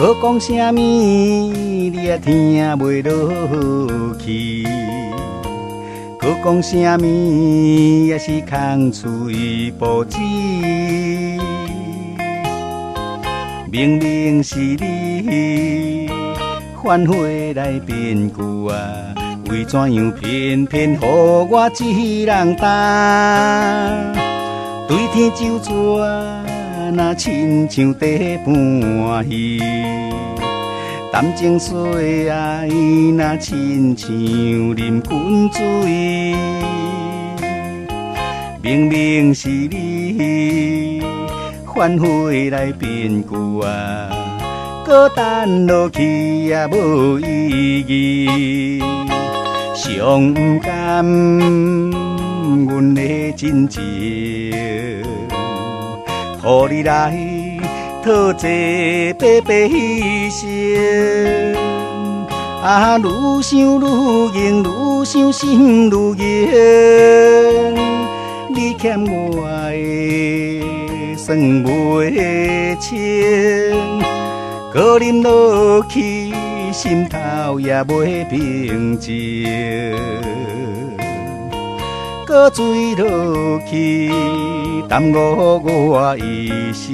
搁讲啥物，你也听袂落去。搁讲啥物，也是空嘴不止。明明是你反悔来变故啊，为怎样偏偏予我一人担？对天就蛇，那亲像在搬戏。谈情说爱，那亲像啉滚水。明明是你反悔来变故啊，搁等落去也无意义。上不甘阮的真情，予你来讨这白白牺牲。啊，愈想愈硬，愈想心愈硬。你欠我的算袂清，搁啉落去，心头也袂平静。搁醉落去，耽误我一生。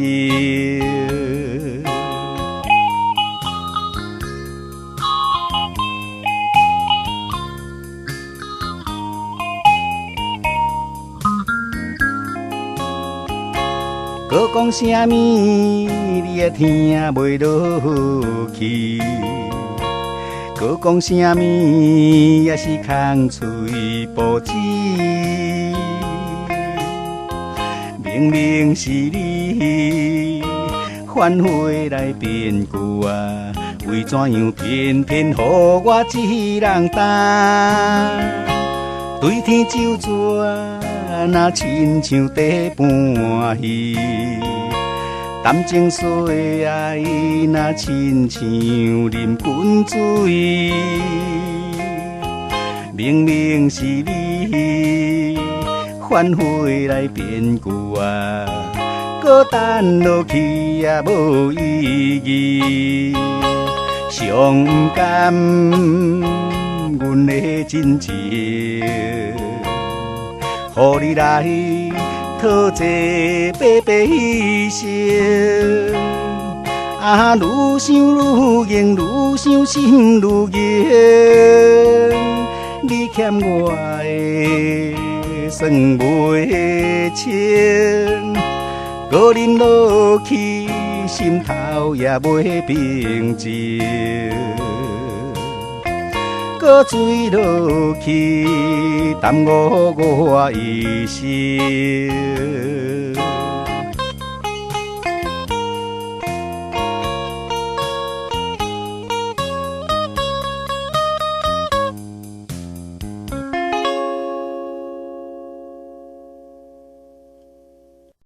搁讲啥物，你也听袂落去。搁讲啥物，也是空嘴不止。明明是你反悔来变故啊，为怎样偏偏予我一人担？对天就蛇，那亲像在搬戏。谈情说爱，那亲像啉滚水。明明是你反悔来变故啊，搁等落去也无意义。上不甘阮的真情，予你来讨这白白牺牲。啊，愈想愈硬，愈想心愈硬。你欠我的算袂清，搁啉落去，心头也袂平静。搁醉落去，耽误我一生。